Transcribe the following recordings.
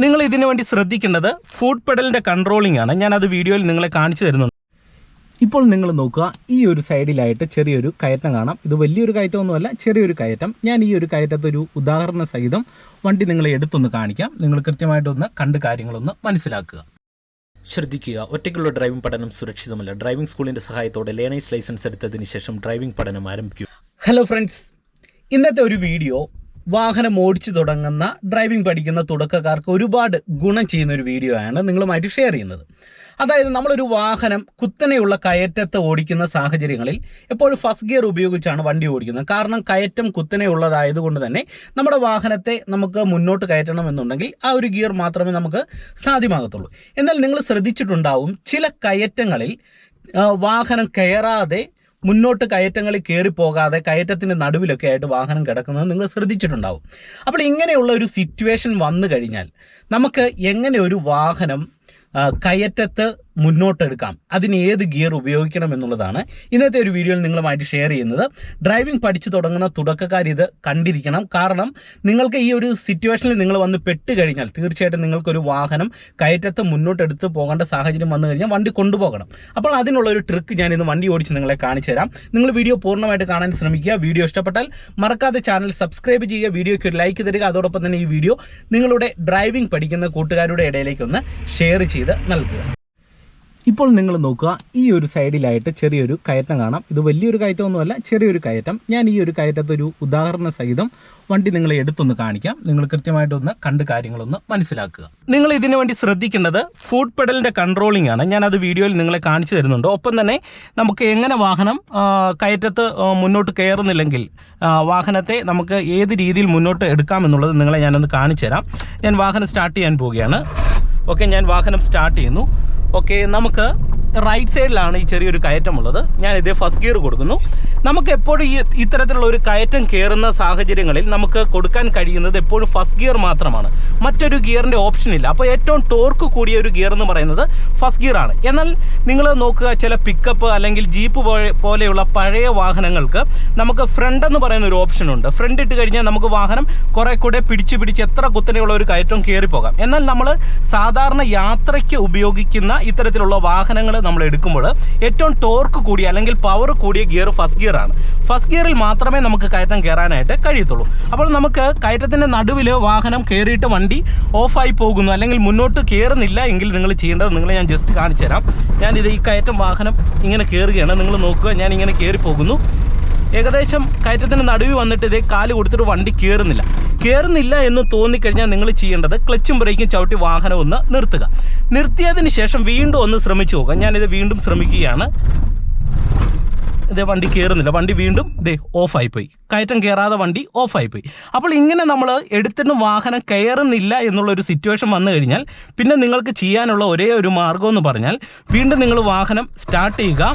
നിങ്ങൾ ഇതിനു വേണ്ടി ശ്രദ്ധിക്കേണ്ടത് ഫുഡ് പെഡലിൻ്റെ കൺട്രോളിംഗ് ആണ്. ഞാനത് വീഡിയോയിൽ നിങ്ങളെ കാണിച്ചു തരുന്നുണ്ട്. ഇപ്പോൾ നിങ്ങൾ നോക്കുക, ഈ ഒരു സൈഡിലായിട്ട് ചെറിയൊരു കയറ്റം കാണാം. ഇത് വലിയൊരു കയറ്റമൊന്നുമല്ല, ചെറിയൊരു കയറ്റം. ഞാൻ ഈ ഒരു കയറ്റത്തൊരു ഉദാഹരണ സഹിതം വണ്ടി നിങ്ങളെ എടുത്തൊന്ന് കാണിക്കാം. നിങ്ങൾ കൃത്യമായിട്ടൊന്ന് കണ്ട് കാര്യങ്ങളൊന്ന് മനസ്സിലാക്കുക. ശ്രദ്ധിക്കുക, ഒറ്റയ്ക്കുള്ള ഡ്രൈവിംഗ് പഠനം സുരക്ഷിതമല്ല. ഡ്രൈവിംഗ് സ്കൂളിൻ്റെ സഹായത്തോടെ ലേണേഴ്സ് ലൈസൻസ് എടുത്തതിന് ശേഷം ഡ്രൈവിംഗ് പഠനം ആരംഭിക്കും. ഹലോ ഫ്രണ്ട്സ്, ഇന്നത്തെ ഒരു വീഡിയോ വാഹനം ഓടിച്ചു തുടങ്ങുന്ന ഡ്രൈവിംഗ് പഠിക്കുന്ന തുടക്കക്കാർക്ക് ഒരുപാട് ഗുണം ചെയ്യുന്ന ഒരു വീഡിയോ ആണ് നിങ്ങളുമായിട്ട് ഷെയർ ചെയ്യുന്നത്. അതായത് നമ്മളൊരു വാഹനം കുത്തനെയുള്ള കയറ്റത്ത് ഓടിക്കുന്ന സാഹചര്യങ്ങളിൽ എപ്പോഴും ഫസ്റ്റ് ഗിയർ ഉപയോഗിച്ചാണ് വണ്ടി ഓടിക്കുന്നത്. കാരണം കയറ്റം കുത്തനെയുള്ളതായതുകൊണ്ട് തന്നെ നമ്മുടെ വാഹനത്തെ നമുക്ക് മുന്നോട്ട് കയറ്റണമെന്നുണ്ടെങ്കിൽ ആ ഒരു ഗിയർ മാത്രമേ നമുക്ക് സാധ്യമാകത്തുള്ളൂ. എന്നാൽ നിങ്ങൾ ശ്രദ്ധിച്ചിട്ടുണ്ടാവും, ചില കയറ്റങ്ങളിൽ വാഹനം കയറാതെ മുന്നോട്ട് കയറ്റങ്ങളിൽ കയറിപ്പോകാതെ കയറ്റത്തിൻ്റെ നടുവിലൊക്കെ ആയിട്ട് വാഹനം കിടക്കുന്നത് നിങ്ങൾ ശ്രദ്ധിച്ചിട്ടുണ്ടാവും. അപ്പോൾ ഇങ്ങനെയുള്ള ഒരു സിറ്റുവേഷൻ വന്നു കഴിഞ്ഞാൽ നമുക്ക് എങ്ങനെ ഒരു വാഹനം കയറ്റത്ത് മുന്നോട്ടെടുക്കാം, അതിന് ഏത് ഗിയർ ഉപയോഗിക്കണം എന്നുള്ളതാണ് ഇന്നത്തെ ഒരു വീഡിയോയിൽ നിങ്ങളുമായിട്ട് ഷെയർ ചെയ്യുന്നത്. ഡ്രൈവിംഗ് പഠിച്ചു തുടങ്ങുന്ന തുടക്കക്കാർ ഇത് കണ്ടിരിക്കണം. കാരണം നിങ്ങൾക്ക് ഈ ഒരു സിറ്റുവേഷനിൽ നിങ്ങൾ വന്ന് പെട്ട് കഴിഞ്ഞാൽ തീർച്ചയായിട്ടും നിങ്ങൾക്കൊരു വാഹനം കയറ്റത്ത് മുന്നോട്ടെടുത്ത് പോകേണ്ട സാഹചര്യം വന്നു കഴിഞ്ഞാൽ വണ്ടി കൊണ്ടുപോകണം. അപ്പോൾ അതിനുള്ളൊരു ട്രിക്ക് ഞാൻ ഇന്ന് വണ്ടി ഓടിച്ച് നിങ്ങളെ കാണിച്ചു തരാം. നിങ്ങൾ വീഡിയോ പൂർണ്ണമായിട്ട് കാണാൻ ശ്രമിക്കുക. വീഡിയോ ഇഷ്ടപ്പെട്ടാൽ മറക്കാതെ ചാനൽ സബ്സ്ക്രൈബ് ചെയ്യുക, വീഡിയോയ്ക്ക് ഒരു ലൈക്ക് തരിക. അതോടൊപ്പം തന്നെ ഈ വീഡിയോ നിങ്ങളുടെ ഡ്രൈവിംഗ് പഠിക്കുന്ന കൂട്ടുകാരുടെ ഇടയിലേക്കൊന്ന് ഷെയർ ചെയ്ത് നൽകുക. ഇപ്പോൾ നിങ്ങൾ നോക്കുക, ഈ ഒരു സൈഡിലായിട്ട് ചെറിയൊരു കയറ്റം കാണാം. ഇത് വലിയൊരു കയറ്റമൊന്നുമല്ല, ചെറിയൊരു കയറ്റം. ഞാൻ ഈ ഒരു കയറ്റത്തൊരു ഉദാഹരണ സഹിതം വണ്ടി നിങ്ങളെ എടുത്തൊന്ന് കാണിക്കാം. നിങ്ങൾ കൃത്യമായിട്ടൊന്ന് കണ്ട് കാര്യങ്ങളൊന്ന് മനസ്സിലാക്കുക. നിങ്ങൾ ഇതിനു വേണ്ടി ശ്രദ്ധിക്കേണ്ടത് ഫുഡ് പെഡലിൻ്റെ കൺട്രോളിംഗ് ആണ്. ഞാനത് വീഡിയോയിൽ നിങ്ങളെ കാണിച്ചു തരുന്നുണ്ട്. ഒപ്പം തന്നെ നമുക്ക് എങ്ങനെ വാഹനം കയറ്റത്ത് മുന്നോട്ട് കയറുന്നില്ലെങ്കിൽ വാഹനത്തെ നമുക്ക് ഏത് രീതിയിൽ മുന്നോട്ട് എടുക്കാമെന്നുള്ളത് നിങ്ങളെ ഞാനൊന്ന് കാണിച്ചു തരാം. ഞാൻ വാഹനം സ്റ്റാർട്ട് ചെയ്യാൻ പോവുകയാണ്. ഓക്കെ, ഞാൻ വാഹനം സ്റ്റാർട്ട് ചെയ്യുന്നു. ഓക്കെ, നമുക്ക് റൈറ്റ് സൈഡിലാണ് ഈ ചെറിയൊരു കയറ്റമുള്ളത്. ഞാൻ ഇതേ ഫസ്റ്റ് ഗിയർ കൊടുക്കുന്നു. നമുക്ക് എപ്പോഴും ഇത്തരത്തിലുള്ള ഒരു കയറ്റം കയറുന്ന സാഹചര്യങ്ങളിൽ നമുക്ക് കൊടുക്കാൻ കഴിയുന്നത് എപ്പോഴും ഫസ്റ്റ് ഗിയർ മാത്രമാണ്. മറ്റൊരു ഗിയറിൻ്റെ ഓപ്ഷൻ ഇല്ല. അപ്പോൾ ഏറ്റവും ടോർക്ക് കൂടിയ ഒരു ഗിയർ എന്ന് പറയുന്നത് ഫസ്റ്റ് ഗിയർ ആണ്. എന്നാൽ നിങ്ങൾ നോക്കുക, ചില പിക്കപ്പ് അല്ലെങ്കിൽ ജീപ്പ് പോലെയുള്ള പഴയ വാഹനങ്ങൾക്ക് നമുക്ക് ഫ്രണ്ട് എന്ന് പറയുന്ന ഒരു ഓപ്ഷൻ ഉണ്ട്. ഫ്രണ്ട് ഇട്ട് കഴിഞ്ഞാൽ നമുക്ക് വാഹനം കുറെ കൂടെ പിടിച്ച് എത്ര കുത്തനെയുള്ള ഒരു കയറ്റവും കയറിപ്പോകാം. എന്നാൽ നമ്മൾ സാധാരണ യാത്രയ്ക്ക് ഉപയോഗിക്കുന്ന ഇത്തരത്തിലുള്ള വാഹനങ്ങൾ നമ്മൾ എടുക്കുമ്പോൾ ഏറ്റവും ടോർക്ക് കൂടിയ അല്ലെങ്കിൽ പവർ കൂടിയ ഗിയർ ഫസ്റ്റ് ഗിയർ ആണ്. ഫസ്റ്റ് ഗിയറിൽ മാത്രമേ നമുക്ക് കയറ്റം കയറാനായിട്ട് കഴിയത്തുള്ളൂ. അപ്പോൾ നമുക്ക് കയറ്റത്തിൻ്റെ നടുവിൽ വാഹനം കയറിയിട്ട് വണ്ടി ഓഫായി പോകുന്നു അല്ലെങ്കിൽ മുന്നോട്ട് കയറുന്നില്ല എങ്കിൽ നിങ്ങൾ ചെയ്യേണ്ടത് നിങ്ങളെ ഞാൻ ജസ്റ്റ് കാണിച്ചു തരാം. ഞാനിത് ഈ കയറ്റം വാഹനം ഇങ്ങനെ കയറുകയാണ്. നിങ്ങൾ നോക്കുക, ഞാൻ ഇങ്ങനെ കയറി പോകുന്നു. ഏകദേശം കയറ്റത്തിൻ്റെ നടുവിൽ വന്നിട്ട് ഇതേ കാല് കൊടുത്തിട്ട് വണ്ടി കയറുന്നില്ല എന്ന് തോന്നിക്കഴിഞ്ഞാൽ നിങ്ങൾ ചെയ്യേണ്ടത് ക്ലച്ചും ബ്രേക്കും ചവിട്ടി വാഹനം ഒന്ന് നിർത്തുക. നിർത്തിയതിന് ശേഷം വീണ്ടും ഒന്ന് ശ്രമിച്ചു നോക്കുക. ഞാനിത് വീണ്ടും ശ്രമിക്കുകയാണ്. ഇതേ വണ്ടി കയറുന്നില്ല, വണ്ടി വീണ്ടും ഇതേ ഓഫായിപ്പോയി, കയറ്റം കയറാതെ വണ്ടി ഓഫായിപ്പോയി. അപ്പോൾ ഇങ്ങനെ നമ്മൾ എടുത്തിട്ടും വാഹനം കയറുന്നില്ല എന്നുള്ളൊരു സിറ്റുവേഷൻ വന്നു കഴിഞ്ഞാൽ പിന്നെ നിങ്ങൾക്ക് ചെയ്യാനുള്ള ഒരേ ഒരു മാർഗ്ഗം എന്ന് പറഞ്ഞാൽ വീണ്ടും നിങ്ങൾ വാഹനം സ്റ്റാർട്ട് ചെയ്യുക.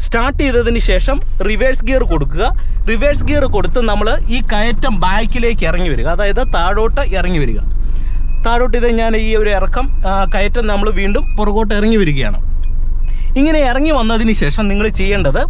സ്റ്റാർട്ട് ചെയ്തതിന് ശേഷം റിവേഴ്സ് ഗിയർ കൊടുക്കുക. റിവേഴ്സ് ഗിയർ കൊടുത്ത് നമ്മൾ ഈ കയറ്റം ബാക്കിലേക്ക് ഇറങ്ങി വരിക, അതായത് താഴോട്ട് ഇറങ്ങി വരിക. താഴോട്ട് ഇത് ഞാൻ ഈ ഒരു ഇറക്കം കയറ്റം നമ്മൾ വീണ്ടും പുറകോട്ട് ഇറങ്ങി വരികയാണ്. ഇങ്ങനെ ഇറങ്ങി വന്നതിന് ശേഷം നിങ്ങൾ ചെയ്യേണ്ടത്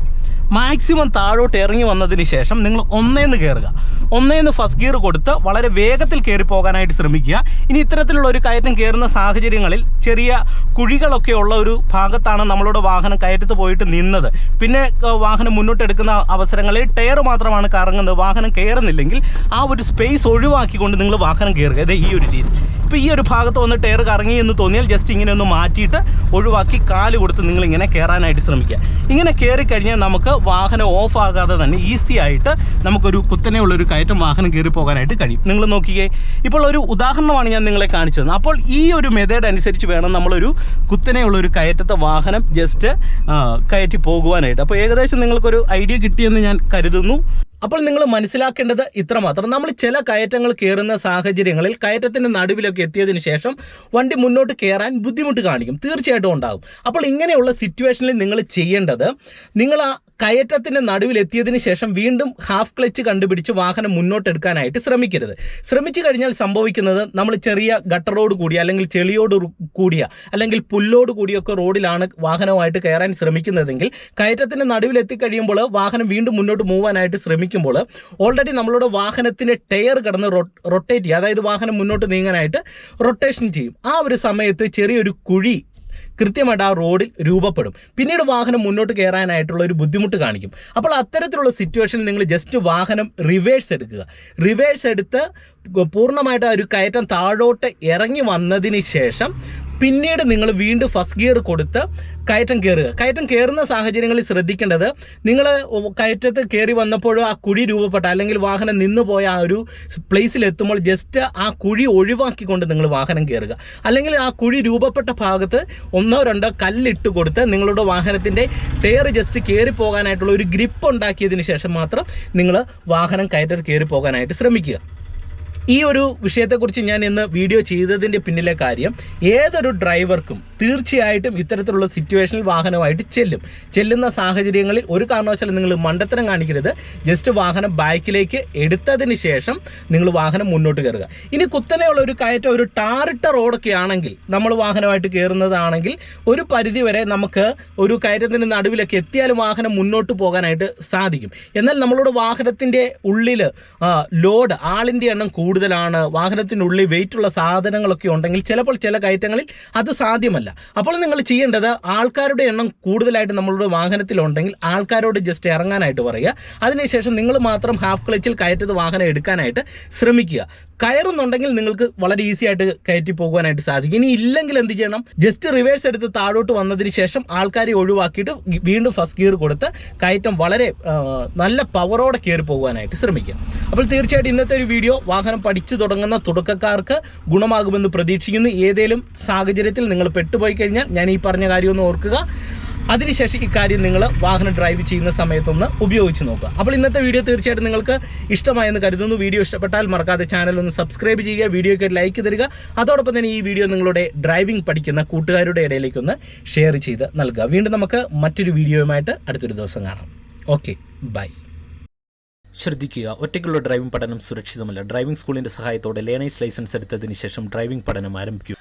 മാക്സിമം താഴോട്ട് ഇറങ്ങി വന്നതിന് ശേഷം നിങ്ങൾ ഒന്നേന്ന് കയറുക. ഒന്നേന്ന് ഫസ്റ്റ് ഗിയർ കൊടുത്ത് വളരെ വേഗത്തിൽ കയറി പോകാനായിട്ട് ശ്രമിക്കുക. ഇനി ഇത്തരത്തിലുള്ള ഒരു കയറ്റം കയറുന്ന സാഹചര്യങ്ങളിൽ ചെറിയ കുഴികളൊക്കെ ഉള്ള ഒരു ഭാഗത്താണ് നമ്മളുടെ വാഹനം കയറ്റത്ത് പോയിട്ട് നിന്നത്. പിന്നെ വാഹനം മുന്നോട്ടെടുക്കുന്ന അവസരങ്ങളിൽ ടയർ മാത്രമാണ് കറങ്ങുന്നത്, വാഹനം കയറുന്നില്ലെങ്കിൽ ആ ഒരു സ്പേസ് ഒഴിവാക്കിക്കൊണ്ട് നിങ്ങൾ വാഹനം കയറുക. അതെ ഈ ഒരു രീതി. ഇപ്പോൾ ഈ ഒരു ഭാഗത്ത് വന്ന് ടയർ കറങ്ങി എന്ന് തോന്നിയാൽ ജസ്റ്റ് ഇങ്ങനെ ഒന്ന് മാറ്റിയിട്ട് ഒഴിവാക്കി കാല് കൊടുത്ത് നിങ്ങളിങ്ങനെ കയറാനായിട്ട് ശ്രമിക്കുക. ഇങ്ങനെ കയറിക്കഴിഞ്ഞാൽ നമുക്ക് വാഹനം ഓഫ് ആകാതെ തന്നെ ഈസി ആയിട്ട് നമുക്കൊരു കുത്തനെയുള്ളൊരു കയറ്റം വാഹനം കയറി പോകാനായിട്ട് കഴിയും. നിങ്ങൾ നോക്കിയേ, ഇപ്പോൾ ഒരു ഉദാഹരണമാണ് ഞാൻ നിങ്ങളെ കാണിച്ചത്. അപ്പോൾ ഈ ഒരു മെത്തേഡ് അനുസരിച്ച് വേണം നമ്മളൊരു കുത്തനെയുള്ളൊരു കയറ്റത്തെ വാഹനം ജസ്റ്റ് കയറ്റി പോകുവാനായിട്ട്. അപ്പോൾ ഏകദേശം നിങ്ങൾക്കൊരു ഐഡിയ കിട്ടിയെന്ന് ഞാൻ കരുതുന്നു. അപ്പോൾ നിങ്ങൾ മനസ്സിലാക്കേണ്ടത് ഇത്രമാത്രം. നമ്മൾ ചില കയറ്റങ്ങൾ കയറുന്ന സാഹചര്യങ്ങളിൽ കയറ്റത്തിൻ്റെ നടുവിലൊക്കെ എത്തിയതിന് ശേഷം വണ്ടി മുന്നോട്ട് കയറാൻ ബുദ്ധിമുട്ട് കാണിക്കും, തീർച്ചയായിട്ടും ഉണ്ടാകും. അപ്പോൾ ഇങ്ങനെയുള്ള സിറ്റുവേഷനിൽ നിങ്ങൾ ചെയ്യേണ്ടത്, നിങ്ങൾ ആ കയറ്റത്തിൻ്റെ നടുവിലെത്തിയതിന് ശേഷം വീണ്ടും ഹാഫ് ക്ലച്ച് കണ്ടുപിടിച്ച് വാഹനം മുന്നോട്ടെടുക്കാനായിട്ട് ശ്രമിക്കരുത്. ശ്രമിച്ചു കഴിഞ്ഞാൽ സംഭവിക്കുന്നത്, നമ്മൾ ചെറിയ ഗട്ടറോട് കൂടിയ അല്ലെങ്കിൽ ചെളിയോട് കൂടിയ അല്ലെങ്കിൽ പുല്ലോട് കൂടിയൊക്കെ റോഡിലാണ് വാഹനമായിട്ട് കയറാൻ ശ്രമിക്കുന്നതെങ്കിൽ കയറ്റത്തിൻ്റെ നടുവിലെത്തിക്കഴിയുമ്പോൾ വാഹനം വീണ്ടും മുന്നോട്ട് മൂവാനായിട്ട് ശ്രമിക്കുമ്പോൾ ഓൾറെഡി നമ്മളുടെ വാഹനത്തിൻ്റെ ടയർ കിടന്ന് റൊട്ടേറ്റ് ചെയ്യുക, അതായത് വാഹനം മുന്നോട്ട് നീങ്ങാനായിട്ട് റൊട്ടേഷൻ ചെയ്യും. ആ ഒരു സമയത്ത് ചെറിയൊരു കുഴി കൃത്യമായിട്ട് ആ റോഡിൽ രൂപപ്പെടും. പിന്നീട് വാഹനം മുന്നോട്ട് കയറാനായിട്ടുള്ള ഒരു ബുദ്ധിമുട്ട് കാണിക്കും. അപ്പോൾ അത്തരത്തിലുള്ള സിറ്റുവേഷനിൽ നിങ്ങൾ ജസ്റ്റ് വാഹനം റിവേഴ്സ് എടുക്കുക. റിവേഴ്സ് എടുത്ത് പൂർണ്ണമായിട്ട് ആ ഒരു കയറ്റം താഴോട്ട് ഇറങ്ങി വന്നതിന് ശേഷം പിന്നീട് നിങ്ങൾ വീണ്ടും ഫസ്റ്റ് ഗിയർ കൊടുത്ത് കയറ്റം കയറുക. കയറ്റം കയറുന്ന സാഹചര്യങ്ങളിൽ ശ്രദ്ധിക്കേണ്ടത്, നിങ്ങൾ കയറ്റത്ത് കയറി വന്നപ്പോൾ ആ കുഴി രൂപപ്പെട്ട അല്ലെങ്കിൽ വാഹനം നിന്ന് പോയ ആ ഒരു പ്ലേസിലെത്തുമ്പോൾ ജസ്റ്റ് ആ കുഴി ഒഴിവാക്കിക്കൊണ്ട് നിങ്ങൾ വാഹനം കയറുക. അല്ലെങ്കിൽ ആ കുഴി രൂപപ്പെട്ട ഭാഗത്ത് 1-2 കല്ലിട്ട് കൊടുത്ത് നിങ്ങളുടെ വാഹനത്തിൻ്റെ ടയർ ജസ്റ്റ് കയറി പോകാനായിട്ടുള്ള ഒരു ഗ്രിപ്പ് ഉണ്ടാക്കിയതിന് ശേഷം മാത്രം നിങ്ങൾ വാഹനം കയറ്റത്ത് കയറി പോകാനായിട്ട് ശ്രമിക്കുക. ഈ ഒരു വിഷയത്തെക്കുറിച്ച് ഞാൻ ഇന്ന് വീഡിയോ ചെയ്തതിൻ്റെ പിന്നിലെ കാര്യം, ഏതൊരു ഡ്രൈവർക്കും തീർച്ചയായിട്ടും ഇത്തരത്തിലുള്ള സിറ്റുവേഷനിൽ വാഹനമായിട്ട് ചെല്ലുന്ന സാഹചര്യങ്ങളിൽ ഒരു കാരണവശാലും നിങ്ങൾ മണ്ടത്തരം കാണിക്കരുത്. ജസ്റ്റ് വാഹനം ബാക്കിലേക്ക് എടുത്തതിന് ശേഷം നിങ്ങൾ വാഹനം മുന്നോട്ട് കയറുക. ഇനി കുത്തനെയുള്ള ഒരു കയറ്റം, ഒരു ടാറിട്ട റോഡൊക്കെ ആണെങ്കിൽ നമ്മൾ വാഹനമായിട്ട് കയറുന്നതാണെങ്കിൽ ഒരു പരിധിവരെ നമുക്ക് ഒരു കയറ്റത്തിൻ്റെ നടുവിലൊക്കെ എത്തിയാലും വാഹനം മുന്നോട്ട് പോകാനായിട്ട് സാധിക്കും. എന്നാൽ നമ്മളുടെ വാഹനത്തിൻ്റെ ഉള്ളിൽ ലോഡ്, ആളിൻ്റെ എണ്ണം കൂടുതലാണ്, വാഹനത്തിനുള്ളിൽ വെയിറ്റുള്ള സാധനങ്ങളൊക്കെ ഉണ്ടെങ്കിൽ ചിലപ്പോൾ ചില കയറ്റങ്ങളിൽ അത് സാധ്യമല്ല. അപ്പോൾ നിങ്ങൾ ചെയ്യേണ്ടത്, ആൾക്കാരുടെ എണ്ണം കൂടുതലായിട്ട് നമ്മളുടെ വാഹനത്തിലുണ്ടെങ്കിൽ ആൾക്കാരോട് ജസ്റ്റ് ഇറങ്ങാനായിട്ട് പറയുക. അതിനുശേഷം നിങ്ങൾ മാത്രം ഹാഫ് ക്ലച്ചിൽ കയറ്റത്ത് വാഹനം എടുക്കാനായിട്ട് ശ്രമിക്കുക. കയറുന്നുണ്ടെങ്കിൽ നിങ്ങൾക്ക് വളരെ ഈസി ആയിട്ട് കയറ്റി പോകുവാനായിട്ട് സാധിക്കും. ഇനി ഇല്ലെങ്കിൽ എന്ത് ചെയ്യണം, ജസ്റ്റ് റിവേഴ്സ് എടുത്ത് താഴോട്ട് വന്നതിന് ശേഷം ആൾക്കാരെ ഒഴിവാക്കിയിട്ട് വീണ്ടും ഫസ്റ്റ് ഗിയർ കൊടുത്ത് കയറ്റം വളരെ നല്ല പവറോടെ കയറി പോകുവാനായിട്ട് ശ്രമിക്കുക. അപ്പോൾ തീർച്ചയായിട്ടും ഇന്നത്തെ ഒരു വീഡിയോ വാഹനം പഠിച്ചു തുടങ്ങുന്ന തുടക്കക്കാർക്ക് ഗുണമാകുമെന്ന് പ്രതീക്ഷിക്കുന്നു. ഏതെങ്കിലും സാഹചര്യത്തിൽ നിങ്ങൾ പെട്ടുപോയി കഴിഞ്ഞാൽ ഞാൻ ഈ പറഞ്ഞ കാര്യമൊന്ന് ഓർക്കുക. അതിനുശേഷം ഈ കാര്യം നിങ്ങൾ വാഹനം ഡ്രൈവ് ചെയ്യുന്ന സമയത്തൊന്ന് ഉപയോഗിച്ച് നോക്കുക. അപ്പോൾ ഇന്നത്തെ വീഡിയോ തീർച്ചയായിട്ടും നിങ്ങൾക്ക് ഇഷ്ടമായെന്ന് കരുതുന്നു. വീഡിയോ ഇഷ്ടപ്പെട്ടാൽ മറക്കാതെ ചാനൽ ഒന്ന് സബ്സ്ക്രൈബ് ചെയ്യുക, വീഡിയോയ്ക്ക് ഒരു ലൈക്ക് തരിക. അതോടൊപ്പം തന്നെ ഈ വീഡിയോ നിങ്ങളുടെ ഡ്രൈവിംഗ് പഠിക്കുന്ന കൂട്ടുകാരുടെ ഇടയിലേക്കൊന്ന് ഷെയർ ചെയ്ത് നൽകുക. വീണ്ടും നമുക്ക് മറ്റൊരു വീഡിയോയുമായിട്ട് അടുത്തൊരു ദിവസം കാണാം. Okay, bye. ശ്രദ്ധിക്കുക, ഒറ്റയ്ക്കുള്ള ഡ്രൈവിംഗ് പഠനം സുരക്ഷിതമല്ല. ഡ്രൈവിംഗ് സ്കൂളിന്റെ സഹായത്തോടെ ലേണേഴ്സ് ലൈസൻസ് എടുത്തതിന് ശേഷം ഡ്രൈവിംഗ് പഠനം ആരംഭിക്കുക.